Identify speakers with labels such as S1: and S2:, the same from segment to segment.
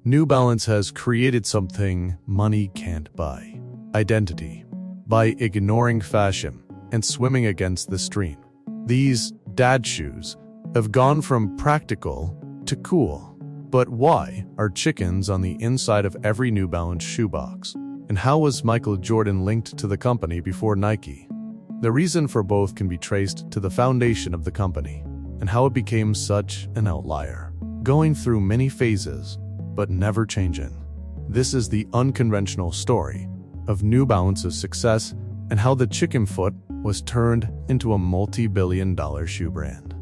S1: New Balance has created something money can't buy: identity. By ignoring fashion and swimming against the stream, these dad shoes have gone from practical to cool. But why are chickens on the inside of every New Balance shoebox? And how was Michael Jordan linked to the company before Nike? The reason for both can be traced to the foundation of the company and how it became such an outlier, going through many phases but never changing. This is the unconventional story of New Balance's success and how the chicken foot was turned into a multi-billion-dollar shoe brand.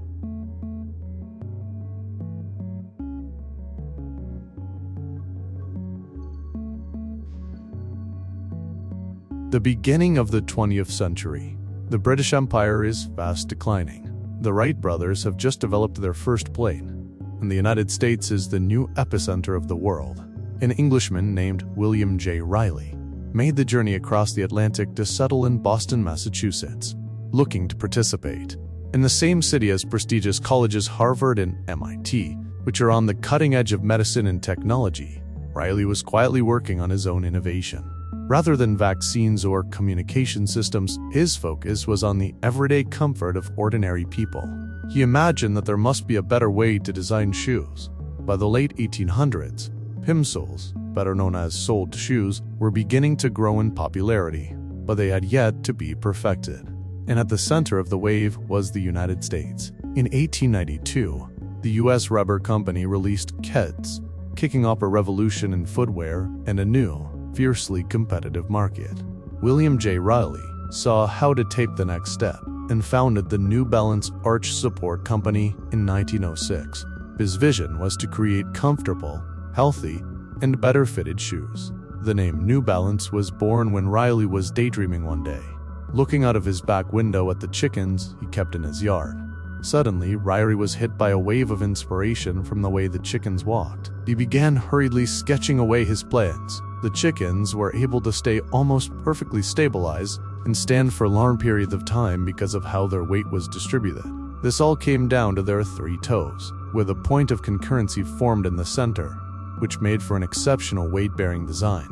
S1: The beginning of the 20th century. The British Empire is fast declining. The Wright brothers have just developed their first plane, and the United States is the new epicenter of the world. An Englishman named William J. Riley made the journey across the Atlantic to settle in Boston, Massachusetts, looking to participate in the same city as prestigious colleges Harvard and MIT, which are on the cutting edge of medicine and technology. Riley was quietly working on his own innovation. Rather than vaccines or communication systems, his focus was on the everyday comfort of ordinary people. He imagined that there must be a better way to design shoes. By the late 1800s, pimsoles, better known as soled shoes, were beginning to grow in popularity, but they had yet to be perfected. And at the center of the wave was the United States. In 1892, the U.S. Rubber Company released Keds, kicking off a revolution in footwear and a new, fiercely competitive market. William J. Riley saw how to take the next step and founded the New Balance Arch Support Company in 1906. His vision was to create comfortable, healthy, and better-fitted shoes. The name New Balance was born when Riley was daydreaming one day, looking out of his back window at the chickens he kept in his yard. Suddenly, Riley was hit by a wave of inspiration from the way the chickens walked. He began hurriedly sketching away his plans. The chickens were able to stay almost perfectly stabilized and stand for long periods of time because of how their weight was distributed. This all came down to their three toes, with a point of concurrency formed in the center, which made for an exceptional weight-bearing design.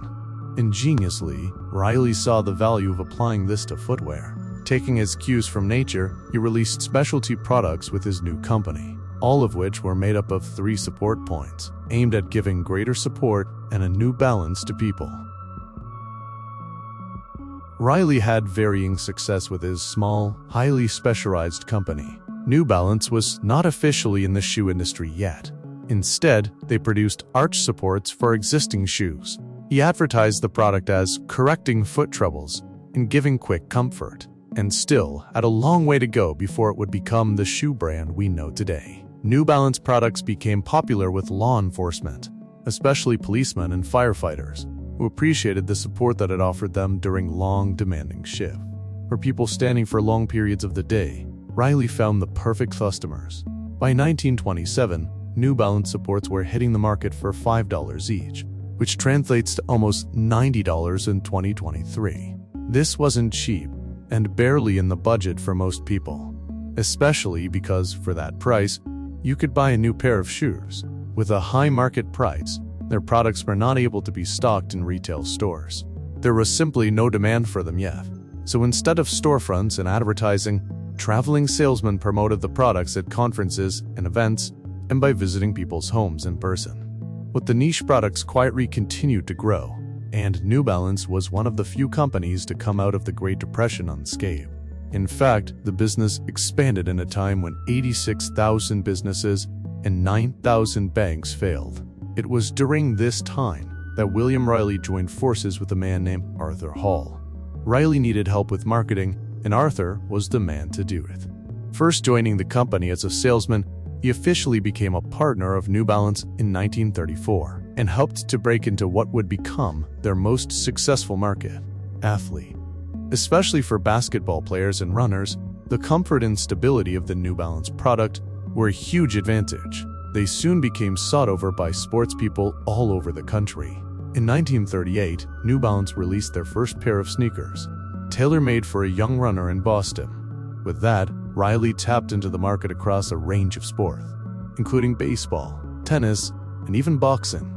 S1: Ingeniously, Riley saw the value of applying this to footwear. Taking his cues from nature, he released specialty products with his new company, all of which were made up of 3 support points, aimed at giving greater support and a new balance to people. Riley had varying success with his small, highly specialized company. New Balance was not officially in the shoe industry yet. Instead, they produced arch supports for existing shoes. He advertised the product as correcting foot troubles and giving quick comfort, and still had a long way to go before it would become the shoe brand we know today. New Balance products became popular with law enforcement, especially policemen and firefighters, who appreciated the support that it offered them during long, demanding shifts. For people standing for long periods of the day, Riley found the perfect customers. By 1927, New Balance supports were hitting the market for $5 each, which translates to almost $90 in 2023. This wasn't cheap, and barely in the budget for most people, especially because for that price, you could buy a new pair of shoes. With a high market price, their products were not able to be stocked in retail stores. There was simply no demand for them yet. So instead of storefronts and advertising, traveling salesmen promoted the products at conferences and events and by visiting people's homes in person. But the niche products quietly continued to grow, and New Balance was one of the few companies to come out of the Great Depression unscathed. In fact, the business expanded in a time when 86,000 businesses and 9,000 banks failed. It was during this time that William Riley joined forces with a man named Arthur Hall. Riley needed help with marketing, and Arthur was the man to do it. First joining the company as a salesman, he officially became a partner of New Balance in 1934 and helped to break into what would become their most successful market: athlete. Especially for basketball players and runners, the comfort and stability of the New Balance product were a huge advantage. They soon became sought over by sports people all over the country. In 1938, New Balance released their first pair of sneakers, tailor-made for a young runner in Boston. With that, Riley tapped into the market across a range of sports, including baseball, tennis, and even boxing.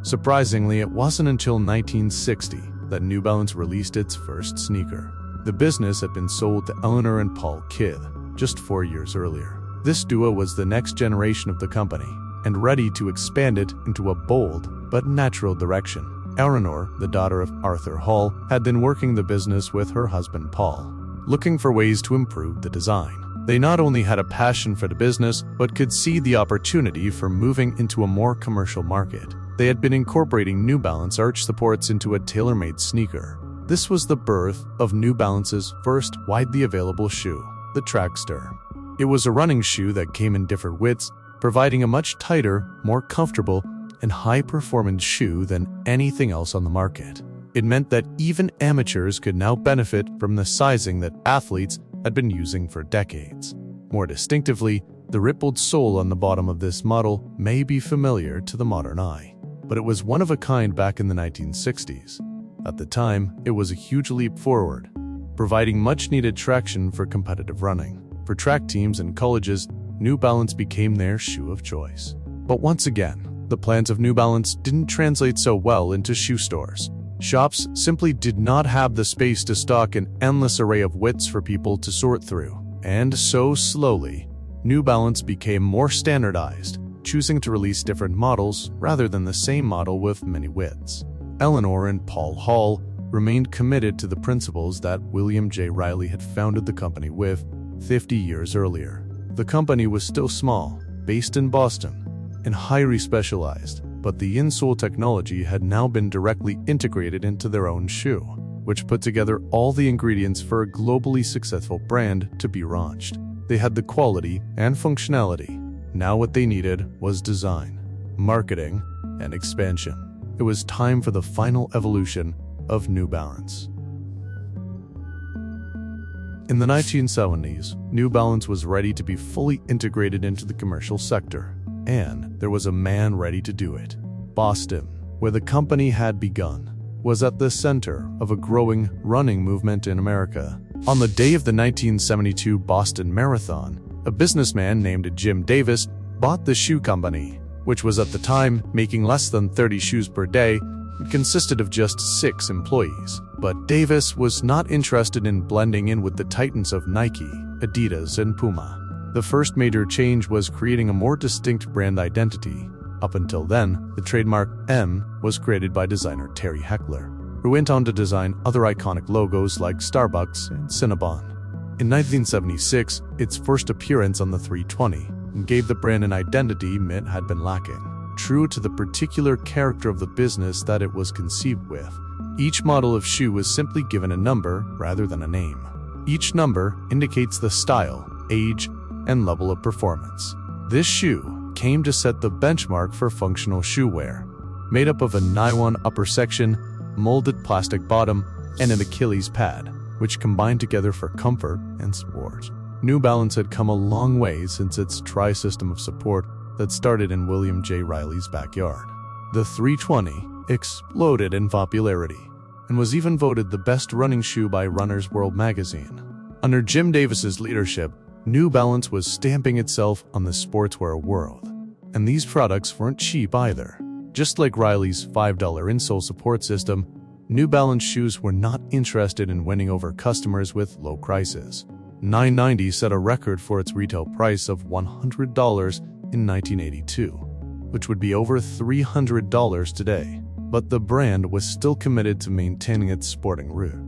S1: Surprisingly, it wasn't until 1960 that New Balance released its first sneaker. The business had been sold to Eleanor and Paul Kidd just 4 years earlier. This duo was the next generation of the company and ready to expand it into a bold but natural direction. Eleanor, the daughter of Arthur Hall, had been working the business with her husband Paul, looking for ways to improve the design. They not only had a passion for the business, but could see the opportunity for moving into a more commercial market. They had been incorporating New Balance arch supports into a tailor-made sneaker. This was the birth of New Balance's first widely available shoe, the Trackster. It was a running shoe that came in different widths, providing a much tighter, more comfortable, and high-performance shoe than anything else on the market. It meant that even amateurs could now benefit from the sizing that athletes had been using for decades. More distinctively, the rippled sole on the bottom of this model may be familiar to the modern eye, but it was one of a kind back in the 1960s. At the time, it was a huge leap forward, providing much-needed traction for competitive running. For track teams and colleges, New Balance became their shoe of choice. But once again, the plans of New Balance didn't translate so well into shoe stores. Shops simply did not have the space to stock an endless array of widths for people to sort through. And so slowly, New Balance became more standardized, choosing to release different models rather than the same model with many widths. Eleanor and Paul Hall remained committed to the principles that William J. Riley had founded the company with 50 years earlier. The company was still small, based in Boston, and highly specialized, but the insole technology had now been directly integrated into their own shoe, which put together all the ingredients for a globally successful brand to be launched. They had the quality and functionality. Now what they needed was design, marketing, and expansion. It was time for the final evolution of New Balance. In the 1970s, New Balance was ready to be fully integrated into the commercial sector, and there was a man ready to do it. Boston, where the company had begun, was at the center of a growing running movement in America. On the day of the 1972 Boston Marathon, a businessman named Jim Davis bought the shoe company, which was at the time making less than 30 shoes per day. It consisted of just 6 employees. But Davis was not interested in blending in with the titans of Nike, Adidas, and Puma. The first major change was creating a more distinct brand identity. Up until then, the trademark M was created by designer Terry Heckler, who went on to design other iconic logos like Starbucks and Cinnabon. In 1976, its first appearance on the 320 gave the brand an identity Mint had been lacking, true to the particular character of the business that it was conceived with. Each model of shoe was simply given a number rather than a name. Each number indicates the style, age, and level of performance. This shoe came to set the benchmark for functional shoe wear, made up of a nylon upper section, molded plastic bottom, and an Achilles pad, which combined together for comfort and sport. New Balance had come a long way since its tri-system of support that started in William J. Riley's backyard. The 320 exploded in popularity and was even voted the best running shoe by Runner's World magazine. Under Jim Davis's leadership, New Balance was stamping itself on the sportswear world. And these products weren't cheap either. Just like Riley's $5 insole support system, New Balance shoes were not interested in winning over customers with low prices. $9.90 set a record for its retail price of $100 in 1982, which would be over $300 today. But the brand was still committed to maintaining its sporting root.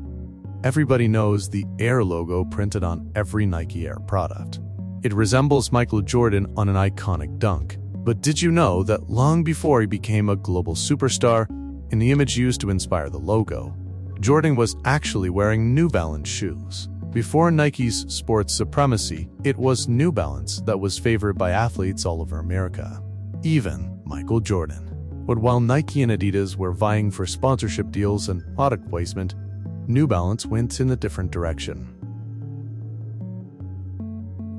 S1: Everybody knows the Air logo printed on every Nike Air product. It resembles Michael Jordan on an iconic dunk. But did you know that long before he became a global superstar, in the image used to inspire the logo, Jordan was actually wearing New Balance shoes? Before Nike's sports supremacy, it was New Balance that was favored by athletes all over America, even Michael Jordan. But while Nike and Adidas were vying for sponsorship deals and product placement, New Balance went in a different direction.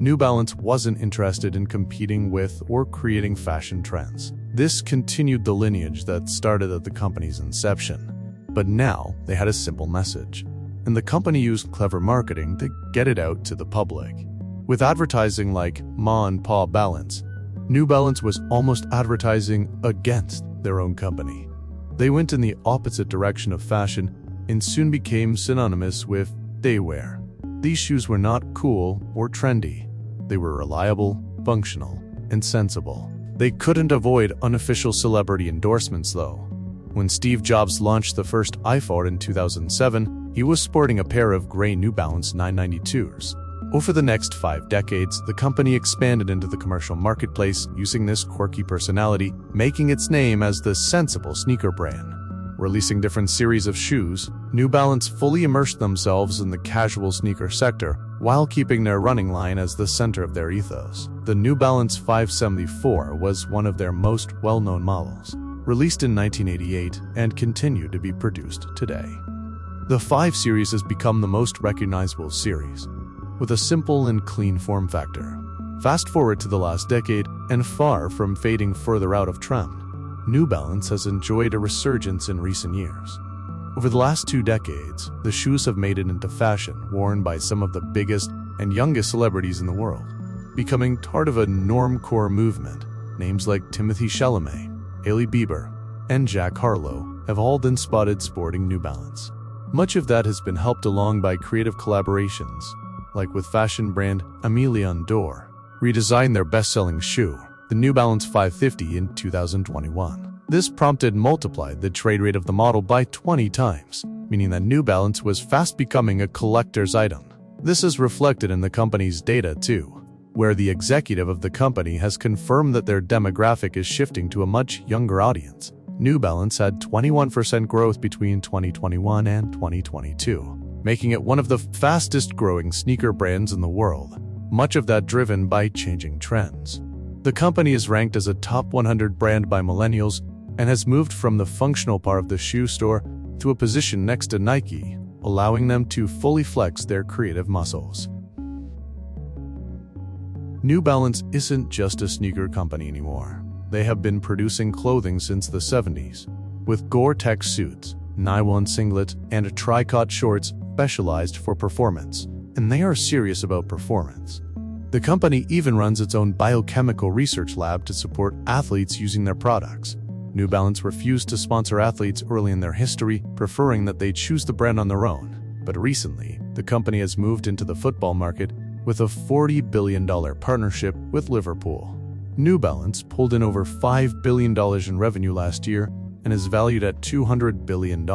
S1: New Balance wasn't interested in competing with or creating fashion trends. This continued the lineage that started at the company's inception. But now they had a simple message, and the company used clever marketing to get it out to the public. With advertising like Ma and Pa Balance, New Balance was almost advertising against their own company. They went in the opposite direction of fashion and soon became synonymous with daywear. These shoes were not cool or trendy. They were reliable, functional, and sensible. They couldn't avoid unofficial celebrity endorsements though. When Steve Jobs launched the first iPhone in 2007, he was sporting a pair of gray New Balance 992s. Over the next 5 decades, the company expanded into the commercial marketplace using this quirky personality, making its name as the sensible sneaker brand. Releasing different series of shoes, New Balance fully immersed themselves in the casual sneaker sector while keeping their running line as the center of their ethos. The New Balance 574 was one of their most well-known models, released in 1988 and continued to be produced today. The 5 series has become the most recognizable series, with a simple and clean form factor. Fast forward to the last decade, and far from fading further out of trend, New Balance has enjoyed a resurgence in recent years. Over the last 2 decades, the shoes have made it into fashion, worn by some of the biggest and youngest celebrities in the world, becoming part of a normcore movement. Names like Timothy Chalamet, Hailey Bieber, and Jack Harlow have all been spotted sporting New Balance. Much of that has been helped along by creative collaborations, like with fashion brand Amelia Dore, redesigned their best-selling shoe, the New Balance 550, in 2021. This prompted multiplied the trade rate of the model by 20 times, meaning that New Balance was fast becoming a collector's item. This is reflected in the company's data too, where the executive of the company has confirmed that their demographic is shifting to a much younger audience. New Balance had 21% growth between 2021 and 2022, making it one of the fastest-growing sneaker brands in the world, much of that driven by changing trends. The company is ranked as a top 100 brand by millennials and has moved from the functional part of the shoe store to a position next to Nike, allowing them to fully flex their creative muscles. New Balance isn't just a sneaker company anymore. They have been producing clothing since the 70s, with Gore-Tex suits, nylon singlets, and tricot shorts specialized for performance, and they are serious about performance. The company even runs its own biochemical research lab to support athletes using their products. New Balance refused to sponsor athletes early in their history, preferring that they choose the brand on their own. But recently, the company has moved into the football market with a $40 billion partnership with Liverpool. New Balance pulled in over $5 billion in revenue last year and is valued at $200 billion.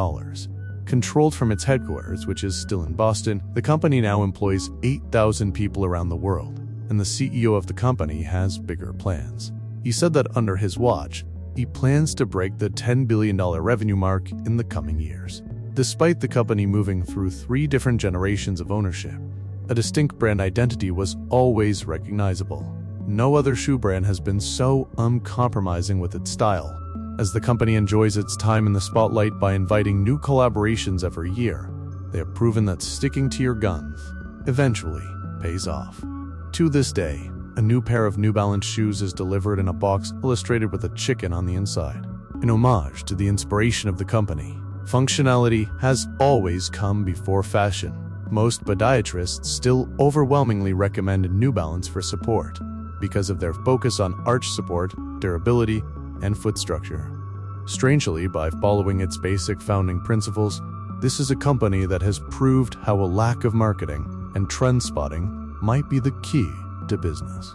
S1: Controlled from its headquarters, which is still in Boston, the company now employs 8,000 people around the world, and the CEO of the company has bigger plans. He said that under his watch, he plans to break the $10 billion revenue mark in the coming years. Despite the company moving through 3 different generations of ownership, a distinct brand identity was always recognizable. No other shoe brand has been so uncompromising with its style, as the company enjoys its time in the spotlight by inviting new collaborations every year. They have proven that sticking to your guns eventually pays off. To this day, a new pair of New Balance shoes is delivered in a box illustrated with a chicken on the inside, an homage to the inspiration of the company. Functionality has always come before fashion. Most podiatrists still overwhelmingly recommend New Balance for support because of their focus on arch support, durability, and foot structure. Strangely, by following its basic founding principles, this is a company that has proved how a lack of marketing and trend spotting might be the key to business.